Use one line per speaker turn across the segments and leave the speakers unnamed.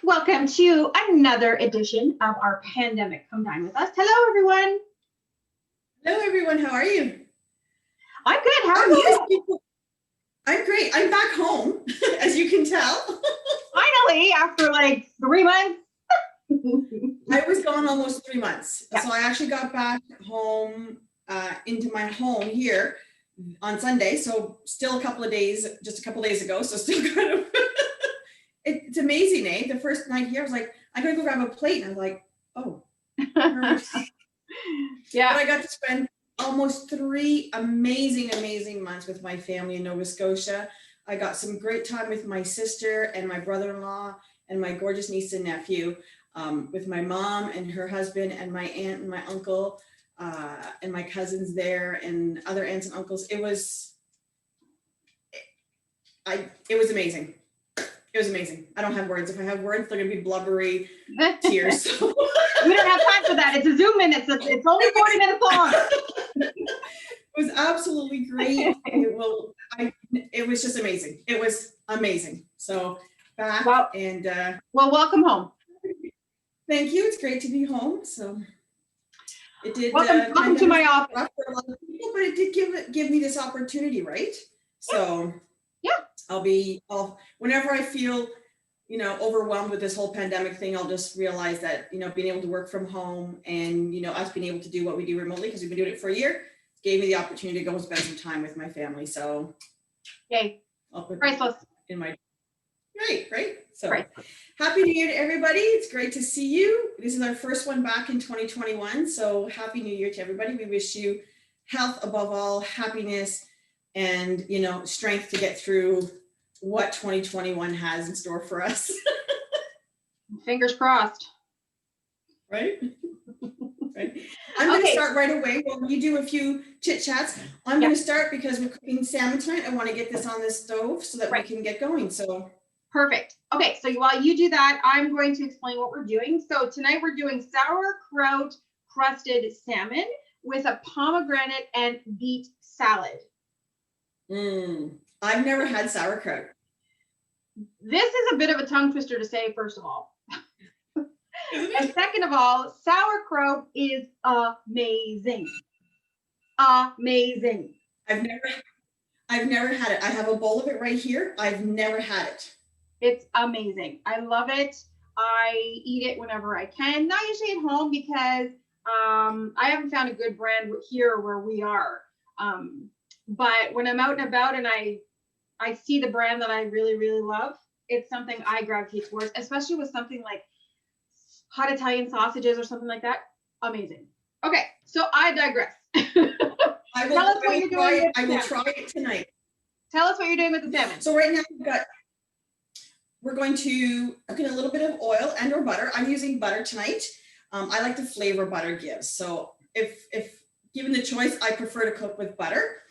Welcome to another edition of our Pandemic Come Dine with Us. Hello, everyone.
Hello, everyone. How are you?
I'm good. How are you?
I'm great. I'm back home, as you can tell.
Finally, after like 3 months.
I was gone almost 3 months.
Yeah.
So I actually got back home into my home here on Sunday. So still a couple of days, just a couple of days ago. So still kind of, it's amazing, eh? The first night here, I was like, I gotta go grab a plate. And I was like, oh.
Yeah.
But I got to spend almost 3 amazing months with my family in Nova Scotia. I got some great time with my sister and my brother-in-law and my gorgeous niece and nephew, with my mom and her husband and my aunt and my uncle, and my cousins there and other aunts and uncles. It was amazing. It was amazing. I don't have words. If I have words, they're gonna be blubbery tears. So.
We don't have time for that. It's a Zoom minute. It's only 40 minutes long.
It was absolutely great. It was just amazing. It was amazing. So back and
well, welcome home.
Thank you. It's great to be home. So it did.
Welcome to my office.
For a lot of people, but it did give me this opportunity, right? So
yeah,
I'll whenever I feel, overwhelmed with this whole pandemic thing, I'll just realize that, being able to work from home and, us being able to do what we do remotely, because we've been doing it for a year, gave me the opportunity to go and spend some time with my family. So
yay.
I'll put
priceless
in my right. So
priceless.
Happy New Year to everybody. It's great to see you. This is our first one back in 2021. So happy New Year to everybody. We wish you health above all, happiness, and strength to get through what 2021 has in store for us.
Fingers crossed.
Right? Right. I'm going to start right away. While you do a few chit chats, I'm going to start because we're cooking salmon tonight. I want to get this on the stove so that we can get going. So
perfect. Okay, so while you do that, I'm going to explain what we're doing. So tonight we're doing sauerkraut crusted salmon with a pomegranate and beet salad.
I've never had sauerkraut.
This is a bit of a tongue twister to say, first of all. And second of all, sauerkraut is amazing. Amazing.
I've never had it. I have a bowl of it right here. I've never had it.
It's amazing. I love it. I eat it whenever I can. Not usually at home because I haven't found a good brand here where we are. But when I'm out and about and I see the brand that I really love, it's something I gravitate towards, especially with something like hot Italian sausages or something like that. Amazing. Okay, so I digress.
I will try it tonight.
Tell us what you're doing with the salmon.
So right now we're going to cook in a little bit of oil and or butter. I'm using butter tonight. I like the flavor butter gives. So if given the choice, I prefer to cook with butter.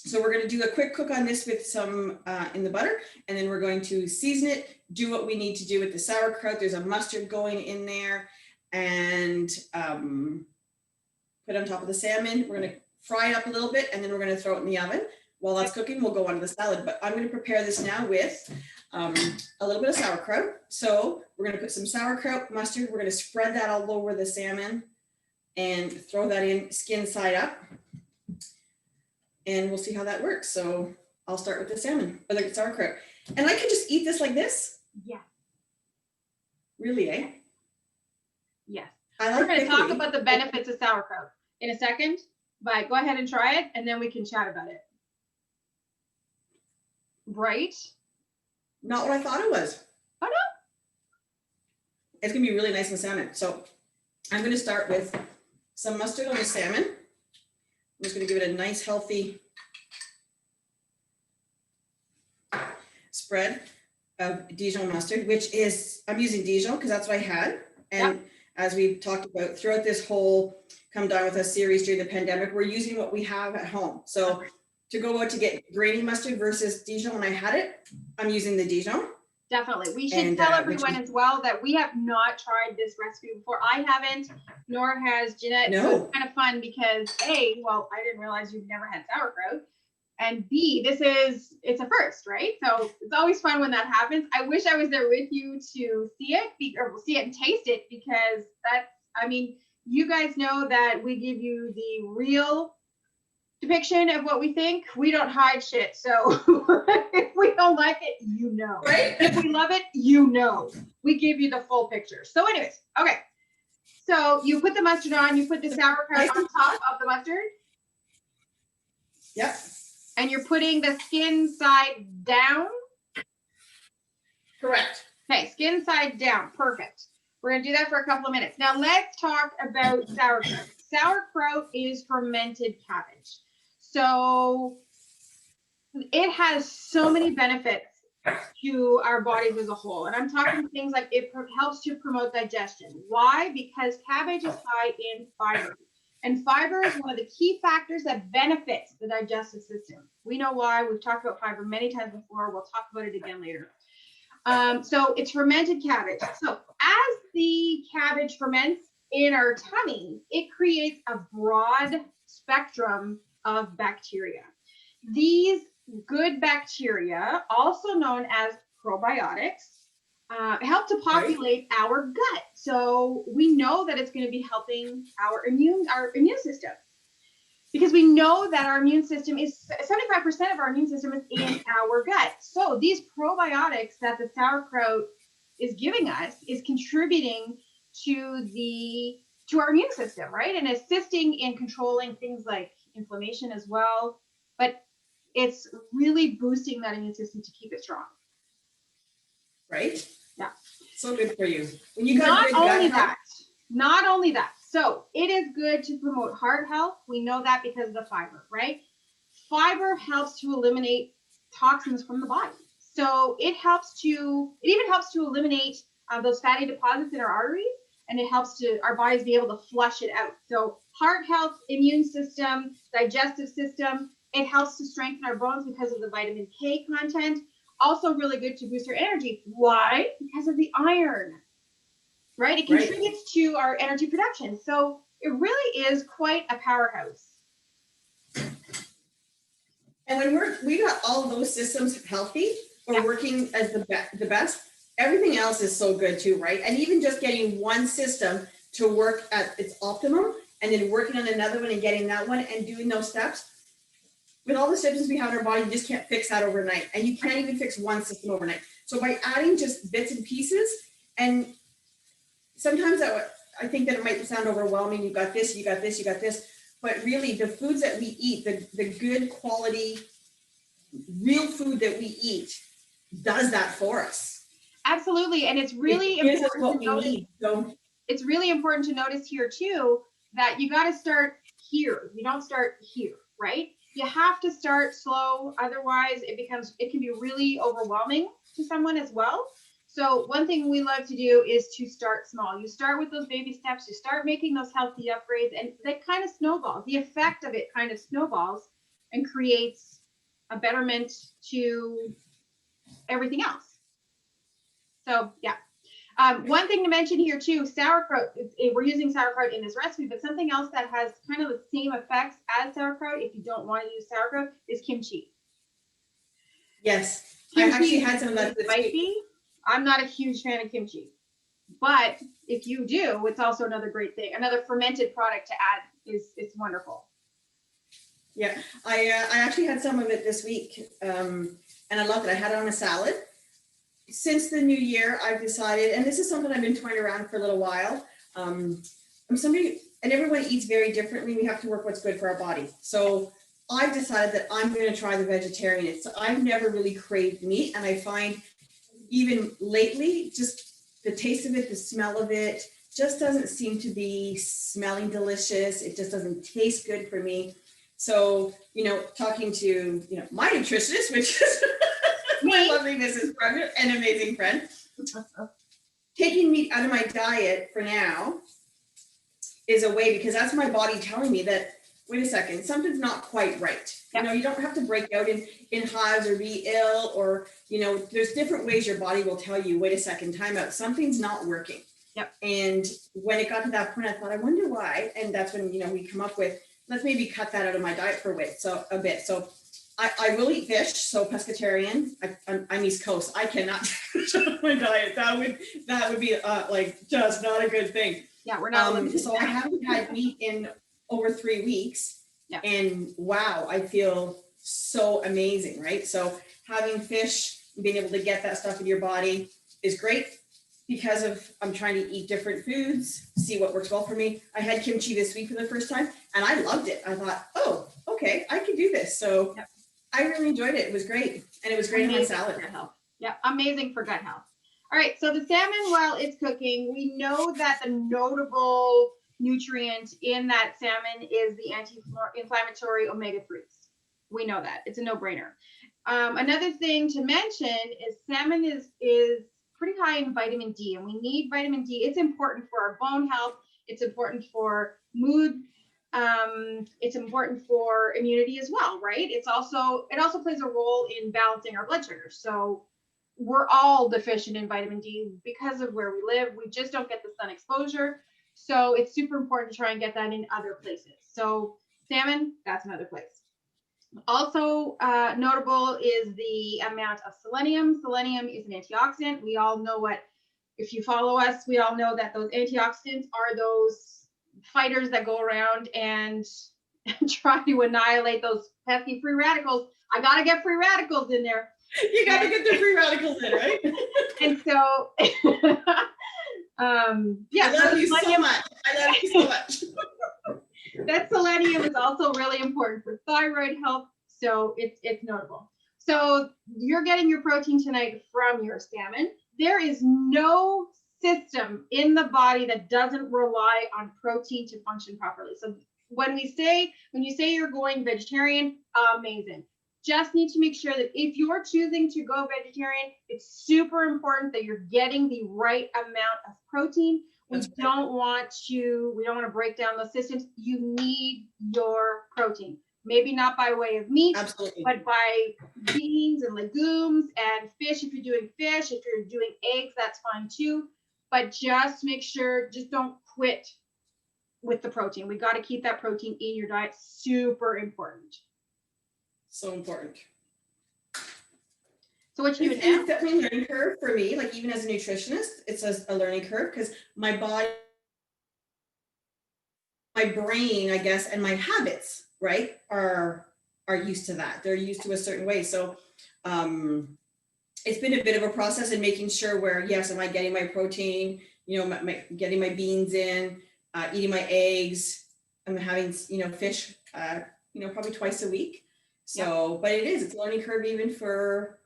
So we're going to do a quick cook on this with some in the butter, and then we're going to season it, do what we need to do with the sauerkraut. There's a mustard going in there, and put on top of the salmon. We're going to fry it up a little bit, and then we're going to throw it in the oven. While that's cooking, we'll go on to the salad, but I'm going to prepare this now with a little bit of sauerkraut. So we're going to put some sauerkraut, mustard. We're going to spread that all over the salmon and throw that in skin side up. And we'll see how that works. So I'll start with the salmon or the sauerkraut. And I can just eat this like this?
Yeah.
Really, eh?
Yes.
We're
going to talk about the benefits of sauerkraut in a second, but go ahead and try it and then we can chat about it. Right?
Not what I thought it was.
Oh, no?
It's going to be really nice with salmon. So I'm going to start with some mustard on the salmon. I'm just going to give it a nice, healthy spread of Dijon mustard, which is, I'm using Dijon because that's what I had. And as we've talked about throughout this whole Come Dine With Us series during the pandemic, we're using what we have at home. So to go out to get grainy mustard versus Dijon, when I had it, I'm using the Dijon.
Definitely. We should tell everyone as well that we have not tried this recipe before. I haven't, nor has Jeanette.
No.
So it's kind of fun because I didn't realize you've never had sauerkraut. And B, it's a first, right? So it's always fun when that happens. I wish I was there with you to see it, or see it and taste it, because I mean, you guys know that we give you the real depiction of what we think. We don't hide shit. So if we don't like it, you know.
Right?
If we love it, you know. We give you the full picture. So anyways, okay. So you put the mustard on, you put the sauerkraut on top of the mustard.
Yep.
And you're putting the skin side down.
Correct.
Okay, skin side down. Perfect. We're going to do that for a couple of minutes. Now let's talk about sauerkraut. Sauerkraut is fermented cabbage. So it has so many benefits to our bodies as a whole. And I'm talking things like it helps to promote digestion. Why? Because cabbage is high in fiber. And fiber is one of the key factors that benefits the digestive system. We know why. We've talked about fiber many times before. We'll talk about it again later. So it's fermented cabbage. So as the cabbage ferments in our tummy, it creates a broad spectrum of bacteria. These good bacteria, also known as probiotics, help to populate our gut. So we know that it's going to be helping our immune system, because we know that our immune system is 75% of our immune system is in our gut. So these probiotics that the sauerkraut is giving us is contributing to our immune system, right? And assisting in controlling things like inflammation as well. But it's really boosting that immune system to keep it strong.
Right?
Yeah.
So good for you. When you got
not only that. So it is good to promote heart health. We know that because of the fiber, right? Fiber helps to eliminate toxins from the body. So it even helps to eliminate those fatty deposits in our arteries, and it helps our bodies be able to flush it out. So heart health, immune system, digestive system, it helps to strengthen our bones because of the vitamin K content. Also really good to boost our energy. Why? Because of the iron, right? It contributes to our energy production. So it really is quite a powerhouse.
And when we got all of those systems healthy or working as the best, everything else is so good too, right? And even just getting one system to work at its optimum, and then working on another one and getting that one and doing those steps. With all the systems we have in our body, you just can't fix that overnight. And you can't even fix one system overnight. So by adding just bits and pieces, and sometimes I think that it might sound overwhelming. You got this, you got this, you got this. But really the foods that we eat, the good quality, real food that we eat does that for us.
Absolutely. And it's really important to notice. It's really important to notice here too, that you got to start here. You don't start here, right? You have to start slow. Otherwise it can be really overwhelming to someone as well. So one thing we love to do is to start small. You start with those baby steps, you start making those healthy upgrades, and that kind of snowballs. The effect of it kind of snowballs and creates a betterment to everything else. So yeah. One thing to mention here too, sauerkraut, we're using sauerkraut in this recipe, but something else that has kind of the same effects as sauerkraut, if you don't want to use sauerkraut, is kimchi.
Yes,
kimchi
I actually had some of that this week.
I'm not a huge fan of kimchi, but if you do, it's also another great thing. Another fermented product to add it's wonderful.
Yeah, I actually had some of it this week, and I loved it. I had it on a salad. Since the new year, I've decided, and this is something I've been toying around for a little while. I'm somebody, and everyone eats very differently. We have to work what's good for our body. So I've decided that I'm going to try the vegetarian. I've never really craved meat, and I find even lately, just the taste of it, the smell of it, just doesn't seem to be smelling delicious. It just doesn't taste good for me. So, talking to, my nutritionist, which is my lovely Mrs. Brugger, an amazing friend, taking meat out of my diet for now is a way, because that's my body telling me that, wait a second, something's not quite right. Yep. You don't have to break out in hives or be ill, or, there's different ways your body will tell you, wait a second, time out, something's not working.
Yep.
And when it got to that point, I thought, I wonder why. And that's when, we come up with, let's maybe cut that out of my diet for a bit. So I will eat fish, so pescatarian. I'm East Coast. I cannot change my diet. That would be like just not a good thing.
Yeah, we're not.
So I haven't had meat in over 3 weeks.
Yeah.
And wow, I feel so amazing, right? So having fish, being able to get that stuff in your body is great because I'm trying to eat different foods, see what works well for me. I had kimchi this week for the first time and I loved it. I thought, oh, okay, I can do this. So yep. I really enjoyed it. It was great. And it was great in my salad.
Yeah, amazing for gut health. All right, so the salmon, while it's cooking, we know that the notable nutrient in that salmon is the anti-inflammatory omega-3s. We know that. It's a no-brainer. Another thing to mention is salmon is pretty high in vitamin D, and we need vitamin D. It's important for our bone health. It's important for mood. It's important for immunity as well, right? It also plays a role in balancing our blood sugar. So we're all deficient in vitamin D because of where we live. We just don't get the sun exposure. So it's super important to try and get that in other places. So salmon, that's another place. Also notable is the amount of selenium. Selenium is an antioxidant. We all know if you follow us, we all know that those antioxidants are those fighters that go around and try to annihilate those pesky free radicals. I got to get free radicals in there.
You got to get the free radicals in, right?
And so, yeah.
I love you so much. I love you so much.
That selenium is also really important for thyroid health, so it's notable. So you're getting your protein tonight from your salmon. There is no system in the body that doesn't rely on protein to function properly. So when you say you're going vegetarian, amazing. Just need to make sure that if you're choosing to go vegetarian, it's super important that you're getting the right amount of protein. We don't want to break down those systems. You need your protein. Maybe not by way of meat,
absolutely,
but by beans and legumes and fish. If you're doing fish, if you're doing eggs, that's fine too. But just make sure, just don't quit with the protein. We got to keep that protein in your diet. Super important.
So important.
So what you do now?
It's definitely a learning curve for me. Like even as a nutritionist, it's a learning curve because my body, my brain, I guess, and my habits, right, are used to that. They're used to a certain way. So it's been a bit of a process in making sure where, yes, am I getting my protein, getting my beans in, eating my eggs. I'm having, fish, probably twice a week. So, yep. But it's a learning curve even for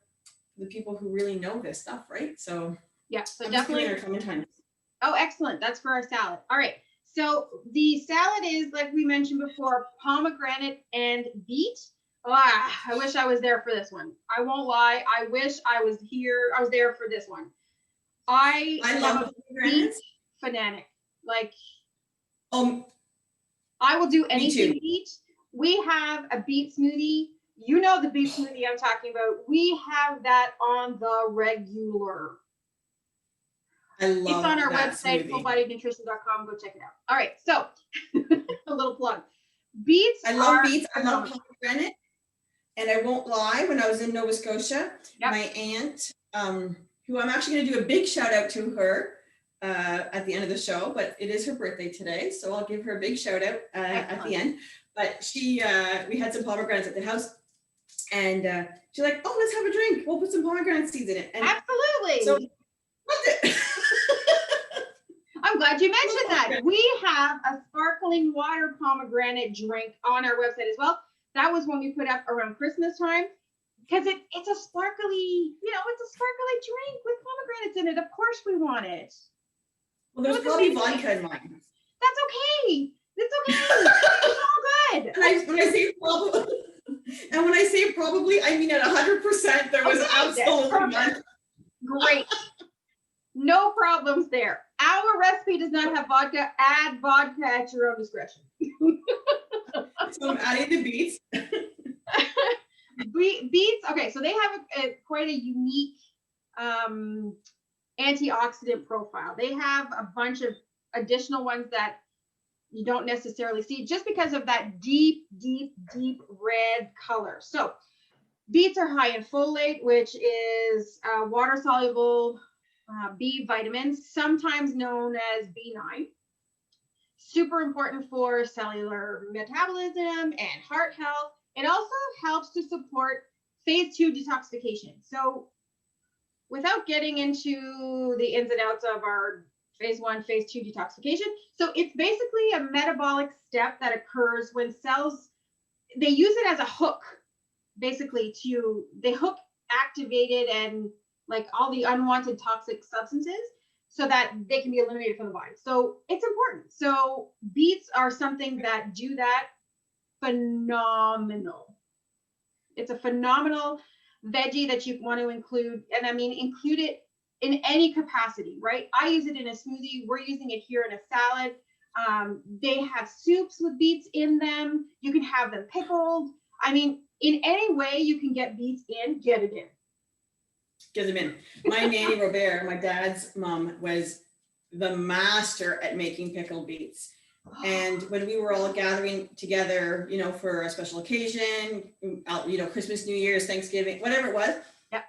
the people who really know this stuff, right? So
yeah, so
I'm
definitely.
Just coming time.
Oh, excellent. That's for our salad. All right. So the salad is, like we mentioned before, pomegranate and beet. I wish I was there for this one. I won't lie. I wish I was there for this one. I love beet fanatic. Like, I will do anything beet. We have a beet smoothie. You know the beet smoothie I'm talking about. We have that on the regular.
I love
it's on our
website,
fullbodynutrition.com. Go check it out. All right, so a little plug. Beets.
I love beets. I love pomegranate. And I won't lie, when I was in Nova Scotia, yep. My aunt, who I'm actually going to do a big shout out to her at the end of the show, but it is her birthday today, so I'll give her a big shout out at the end. But we had some pomegranates at the house, and she's like, "Oh, let's have a drink. We'll put some pomegranate seeds in it." And
absolutely.
So loved it.
I'm glad you mentioned that. We have a sparkling water pomegranate drink on our website as well. That was one we put up around Christmas time because it's a sparkly, it's a sparkly drink with pomegranates in it. Of course we want it.
Well, there's probably vodka in mine.
That's okay. It's okay. It's all good.
And when I say probably, I mean at 100%. There was absolutely none.
Great. No problems there. Our recipe does not have vodka. Add vodka at your own discretion.
So I'm adding the beets.
Beets. Okay, so they have quite a unique antioxidant profile. They have a bunch of additional ones that you don't necessarily see just because of that deep, deep, deep red color. So Beets are high in folate, which is water-soluble B vitamins, sometimes known as B9. Super important for cellular metabolism and heart health. It also helps to support phase 2 detoxification. So without getting into the ins and outs of our phase 1, phase 2 detoxification, so it's basically a metabolic step that occurs when cells, they use it as a hook, basically, they hook activated and like all the unwanted toxic substances so that they can be eliminated from the body. So it's important. So beets are something that do that phenomenal. It's a phenomenal veggie that you want to include. And I mean, include it in any capacity, right? I use it in a smoothie. We're using it here in a salad. They have soups with beets in them. You can have them pickled. I mean, in any way you can get beets in, get it in.
Get them in. My Nanny Robert, my dad's mom, was the master at making pickled beets. And when we were all gathering together, you know, for a special occasion, you know, Christmas, New Year's, Thanksgiving, whatever it was.
Yeah.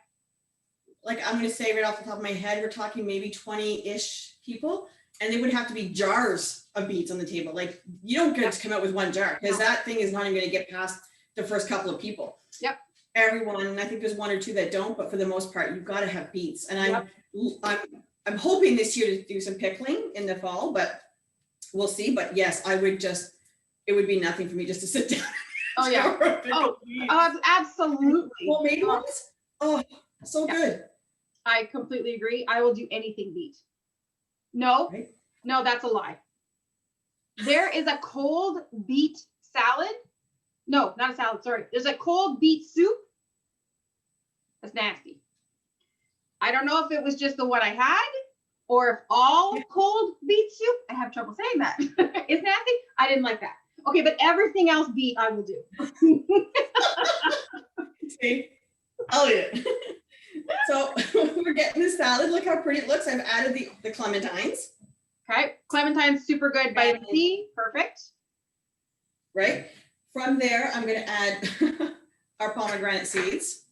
Like, I'm going to say right off the top of my head, we're talking maybe 20-ish people, and they would have to be jars of beets on the table. Like, you don't just come out with one jar, because that thing is not even going to get past the first couple of people.
Yep.
Everyone, I think there's one or two that don't, but for the most part, you've got to have beets. And I'm hoping this year to do some pickling in the fall, but we'll see. But yes, it would be nothing for me just to sit down.
Oh yeah. Absolutely.
Well, made ones. Oh, so good.
I completely agree. I will do anything beet. No,
right?
No, that's a lie. There is a cold beet salad. No, not a salad. Sorry. There's a cold beet soup. That's nasty. I don't know if it was just the one I had or if all cold beet soup, I have trouble saying that, is nasty. I didn't like that. Okay, but everything else beet I will do.
See? Oh yeah. So we're getting the salad. Look how pretty it looks. I've added the clementines.
Okay, clementine's super good. Vitamin C, perfect.
Right? From there, I'm going to add our pomegranate seeds.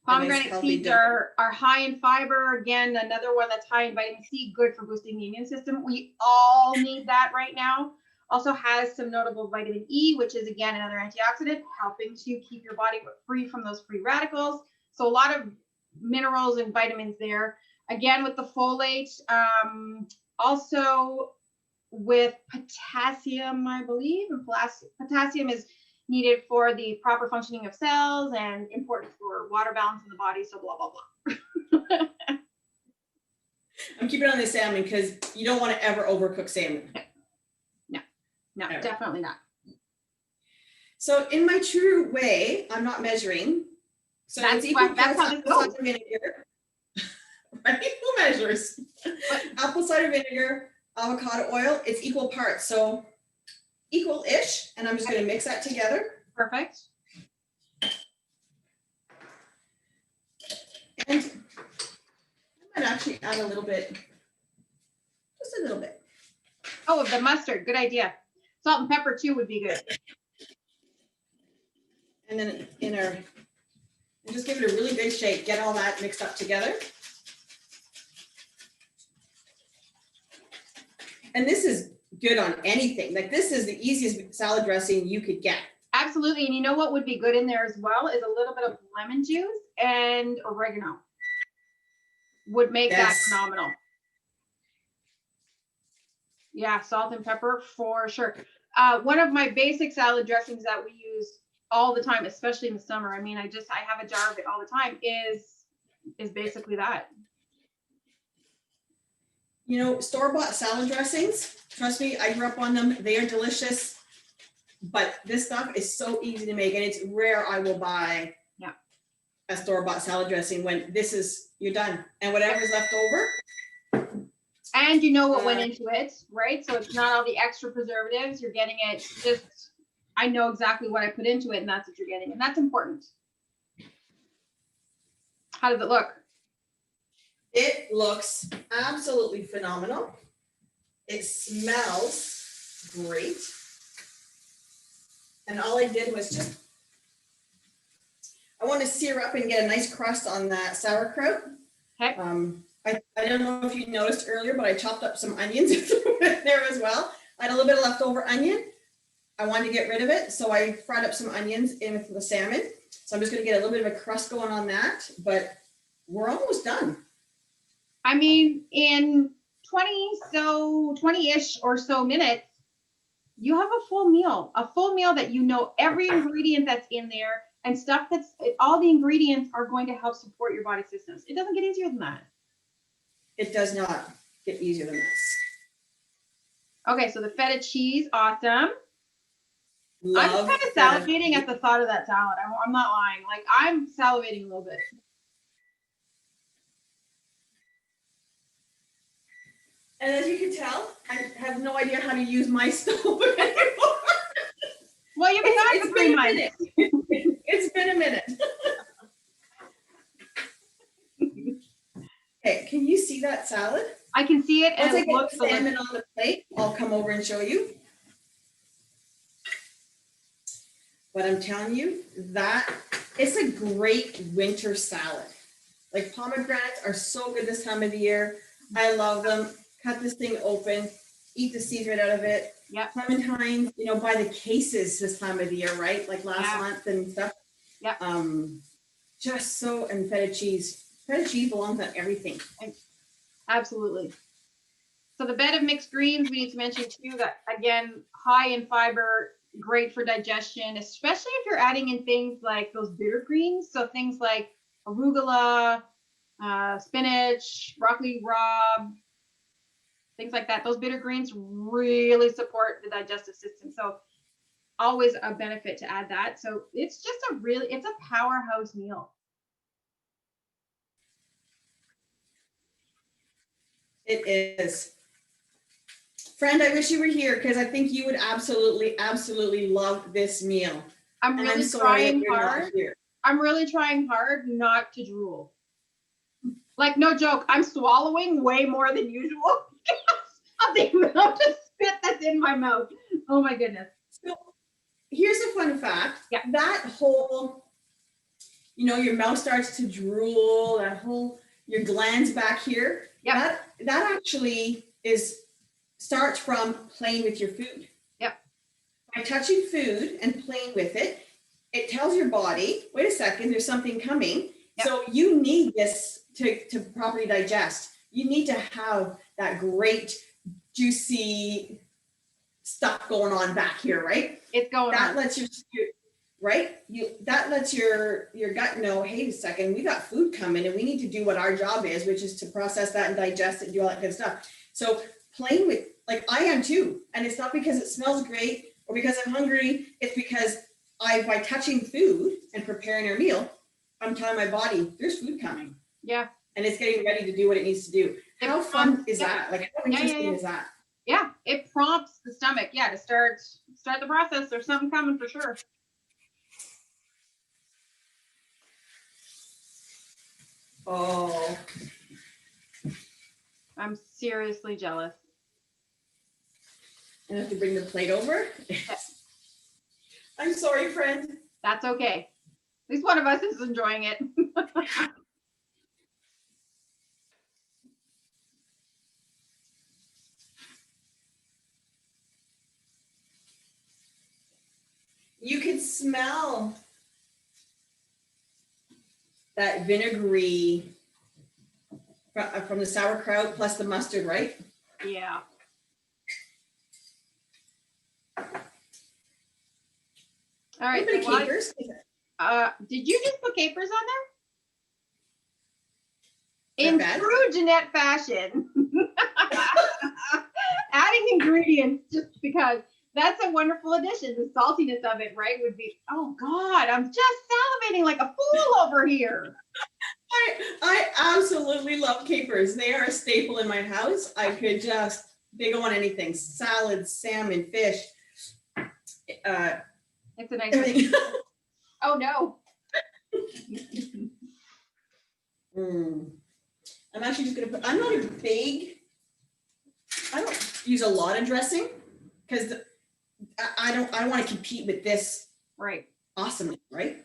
Pomegranate seeds are high in fiber. Again, another one that's high in vitamin C, good for boosting the immune system. We all need that right now. Also has some notable vitamin E, which is, again, another antioxidant, helping to keep your body free from those free radicals. So a lot of minerals and vitamins there. Again, with the folate, also with potassium, I believe. And potassium is needed for the proper functioning of cells and important for water balance in the body. So blah, blah, blah.
I'm keeping on the salmon because you don't want to ever overcook salmon.
No, ever. Definitely not.
So in my true way, I'm not measuring. So it's equal parts apple cider vinegar. Right? Who measures? Apple cider vinegar, avocado oil, it's equal parts. So equal-ish, and I'm just going to mix that together.
Perfect.
And I might actually add a little bit, just a little bit.
Oh, the mustard, good idea. Salt and pepper too would be good.
And then and just give it a really good shake, get all that mixed up together. And this is good on anything. Like, this is the easiest salad dressing you could get.
Absolutely. And you know what would be good in there as well is a little bit of lemon juice and oregano. Would make that phenomenal. Yeah, salt and pepper for sure. One of my basic salad dressings that we use all the time, especially in the summer, I mean, I have a jar of it all the time, is basically that.
You know, store-bought salad dressings, trust me, I grew up on them. They are delicious, but this stuff is so easy to make, and it's rare I will buy a store-bought salad dressing when you're done. And whatever's left over.
And you know what went into it, right? So it's not all the extra preservatives. You're getting it just, I know exactly what I put into it, and that's what you're getting. And that's important. How does it look?
It looks absolutely phenomenal. It smells great. And all I did was just I want to sear up and get a nice crust on that sauerkraut.
Okay.
I don't know if you noticed earlier, but I chopped up some onions and threw it there as well. I had a little bit of leftover onion. I wanted to get rid of it, so I fried up some onions in with the salmon. So I'm just going to get a little bit of a crust going on that, but we're almost done.
I mean, in 20-ish or so minutes, you have a full meal that you know every ingredient that's in there and stuff that's all the ingredients are going to help support your body systems. It doesn't get easier than that.
It does not get easier than this.
Okay, so the feta cheese, awesome.
Love
I'm kind of salivating at the thought of that salad. I'm not lying. Like, I'm salivating a little bit.
And as you can tell, I have no idea how to use my stove anymore.
Well, you've been gone for 3 months.
It's been a minute. Okay, can you see that salad?
I can see it.
Once
And
I
it
get
looks
the salmon on the plate, I'll come over and show you. But I'm telling you, that it's a great winter salad. Like, pomegranates are so good this time of the year. I love them. Cut this thing open, eat the seeds right out of it.
Yep.
Clementines, you know, buy the cases this time of the year, right? Like last month and stuff.
Yeah.
Just so, and feta cheese. Feta cheese belongs on everything.
Absolutely. So the bed of mixed greens, we need to mention too, that again, high in fiber, great for digestion, especially if you're adding in things like those bitter greens. So things like arugula, spinach, broccoli rabe, things like that. Those bitter greens really support the digestive system. So always a benefit to add that. So it's just it's a powerhouse meal.
It is. Friend, I wish you were here because I think you would absolutely love this meal.
I'm really trying hard. I'm really trying hard not to drool. Like, no joke, I'm swallowing way more than usual of the amount of spit that's in my mouth. Oh my goodness.
So here's a fun fact.
Yeah.
That whole, you know, your mouth starts to drool, your glands back here.
Yeah.
That actually starts from playing with your food.
Yep.
By touching food and playing with it, it tells your body, wait a second, there's something coming. Yep. So you need this to properly digest. You need to have that great juicy stuff going on back here, right?
It's going
that
on.
Lets that lets your gut know, hey, a second, we got food coming and we need to do what our job is, which is to process that and digest it and do all that good stuff. So playing with, like I am too, and it's not because it smells great or because I'm hungry, it's because by touching food and preparing our meal, I'm telling my body there's food coming.
Yeah.
And it's getting ready to do what it needs to do. How fun is that? Like, how interesting is that?
Yeah, it prompts the stomach, to start the process. There's something coming for sure.
Oh,
I'm seriously jealous.
I have to bring the plate over.
Yes.
I'm sorry, friend.
That's okay. At least one of us is enjoying it.
You can smell that vinegary from the sauerkraut plus the mustard, right?
Yeah. All right.
So capers.
Did you just put capers on there? In
bad?
true Jeanette fashion. Adding ingredients just because. That's a wonderful addition. The saltiness of it, right, would be, oh God, I'm just salivating like a fool over here.
I absolutely love capers. They are a staple in my house. I could they go on anything. Salads, salmon, fish.
It's a nice thing. Oh no.
I'm actually just gonna I don't use a lot of dressing because I don't want to compete with this
right
awesomeness, right?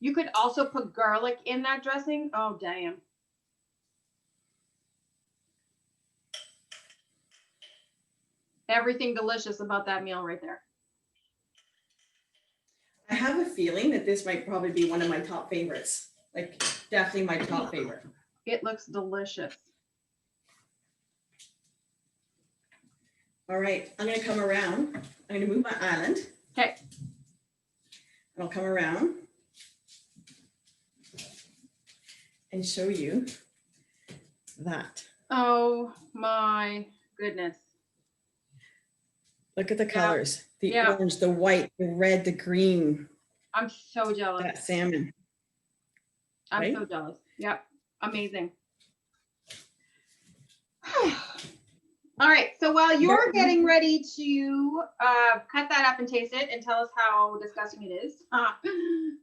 You could also put garlic in that dressing. Oh, damn. Everything delicious about that meal right there.
I have a feeling that this might probably be one of my top favorites. Like definitely my top favorite.
It looks delicious.
All right, I'm gonna come around. I'm gonna move my island.
Okay.
And I'll come around and show you that.
Oh my goodness.
Look at the colors. The
Yeah.
orange, the white, the red, the green.
I'm so jealous.
That salmon.
I'm
right?
so jealous. Yep. Amazing. All right. So while you're getting ready to cut that up and taste it and tell us how disgusting it is,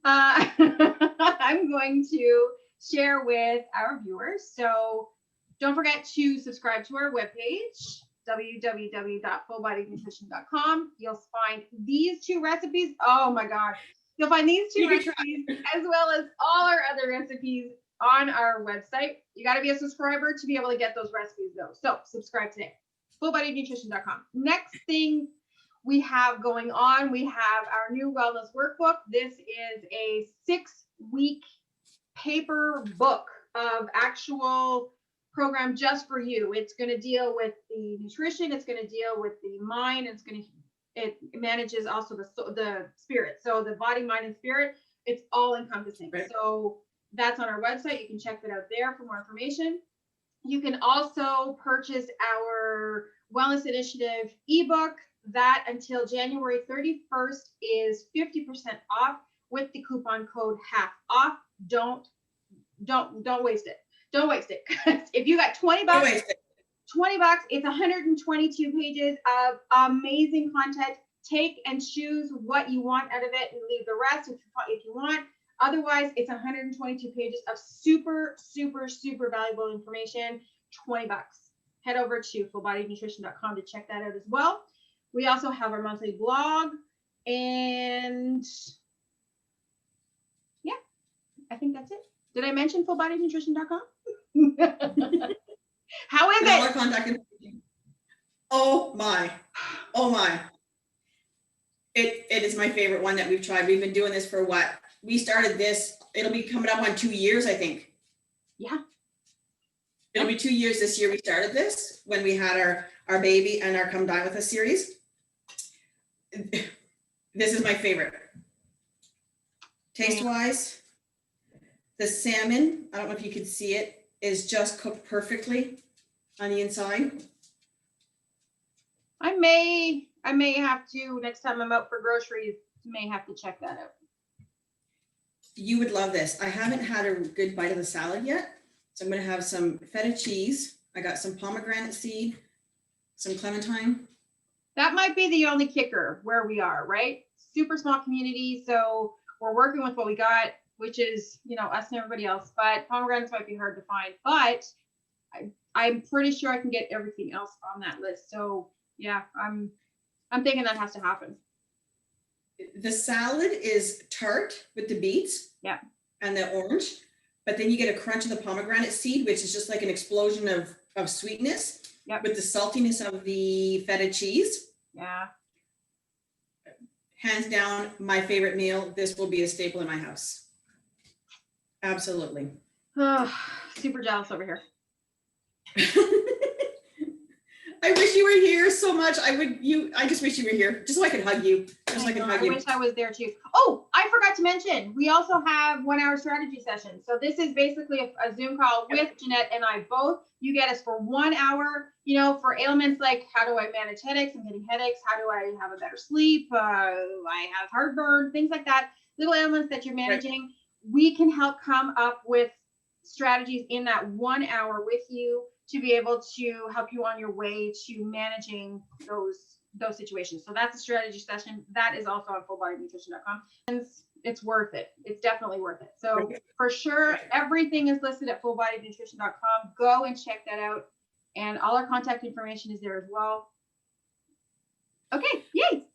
I'm going to share with our viewers. So don't forget to subscribe to our webpage, www.fullbodynutrition.com. You'll find these two recipes. Oh my God. You'll find these two recipes as well as all our other recipes on our website. You got to be a subscriber to be able to get those recipes though. So subscribe today, fullbodynutrition.com. Next thing we have going on, we have our new wellness workbook. This is a 6-week paper book of actual program just for you. It's going to deal with the nutrition. It's going to deal with the mind. It manages also the spirit. So the body, mind, and spirit, it's all encompassing.
Right.
So that's on our website. You can check that out there for more information. You can also purchase our Wellness Initiative ebook. That until January 31st is 50% off with the coupon code half off. Don't waste it. Don't waste it. If you got $20, $20, it's 122 pages of amazing content. Take and choose what you want out of it and leave the rest if you want. Otherwise, it's 122 pages of super, super, super valuable information. $20. Head over to fullbodynutrition.com to check that out as well. We also have our monthly blog, and yeah, I think that's it. Did I mention fullbodynutrition.com? How is
All our
it?
contact information. Oh my. It is my favorite one that we've tried. We've been doing this for what? We started this, it'll be coming up on 2 years, I think.
Yeah.
It'll be 2 years this year we started this, when we had our baby and our Come Dine With Us series. This is my favorite. Taste-wise, the salmon, I don't know if you can see it, is just cooked perfectly on the inside.
I may have to, next time I'm out for groceries, may have to check that out.
You would love this. I haven't had a good bite of the salad yet. So I'm going to have some feta cheese. I got some pomegranate seed, some clementine.
That might be the only kicker where we are, right? Super small community. So we're working with what we got, which is, us and everybody else. But pomegranates might be hard to find. But I'm pretty sure I can get everything else on that list. So yeah, I'm thinking that has to happen.
The salad is tart with the beets,
yeah,
and the orange, but then you get a crunch of the pomegranate seed, which is just like an explosion of sweetness,
yep,
with the saltiness of the feta cheese.
Yeah.
Hands down, my favorite meal. This will be a staple in my house. Absolutely.
Oh, super jealous over here.
I wish you were here so much. I just wish you were here, just so I could hug you.
I wish I was there too. Oh, I forgot to mention, we also have 1 hour strategy session. So this is basically a Zoom call with Jeanette and I both. You get us for 1 hour, for ailments like how do I manage headaches? I'm getting headaches. How do I have a better sleep? I have heartburn, things like that. Little ailments that you're managing. Right. We can help come up with strategies in that 1 hour with you to be able to help you on your way to managing those situations. So that's a strategy session. That is also on fullbodynutrition.com. And it's worth it. It's definitely worth it. So for sure, everything is listed at fullbodynutrition.com. Go and check that out. And all our contact information is there as well. Okay, yay.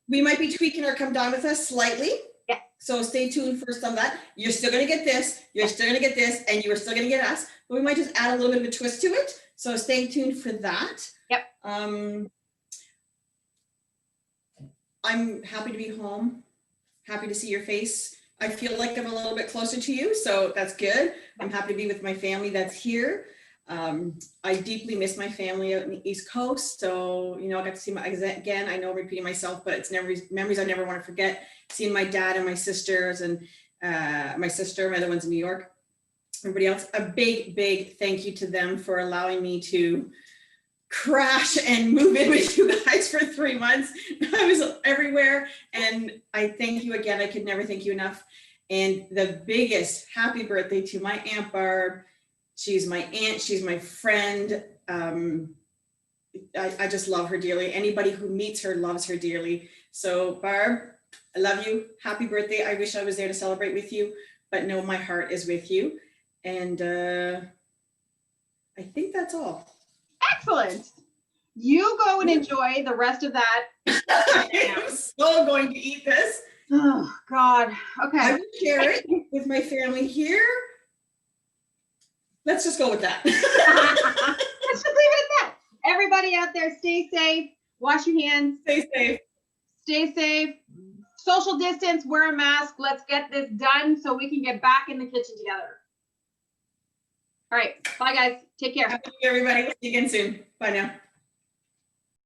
We might be tweaking our Come Dine With Us slightly.
Yeah.
So stay tuned for some of that. You're still gonna get this, you're still gonna get this, and you are still gonna get us, but we might just add a little bit of a twist to it. So stay tuned for that.
Yep.
I'm happy to be home, happy to see your face. I feel like I'm a little bit closer to you, so that's good. I'm happy to be with my family that's here. I deeply miss my family out in the East Coast. So, you know, I got to see again, I know I'm repeating myself, but it's memories I never want to forget. Seeing my dad and my sisters and my other one's in New York, everybody else, a big thank you to them for allowing me to crash and move in with you guys for 3 months. I was everywhere. And I thank you again. I could never thank you enough. And the biggest happy birthday to my Aunt Barb. She's my aunt. She's my friend. I just love her dearly. Anybody who meets her loves her dearly. So Barb, I love you. Happy birthday. I wish I was there to celebrate with you, but no, my heart is with you. And I think that's all.
Excellent. You go and enjoy the rest of that.
I am so going to eat this.
Oh, God. Okay.
I will share it with my family here. Let's just go with that.
Let's just leave it at that. Everybody out there, stay safe. Wash your hands.
Stay safe.
Stay safe. Social distance. Wear a mask. Let's get this done so we can get back in the kitchen together. All right. Bye, guys. Take care.
Happy New Year, everybody. See you again soon. Bye now.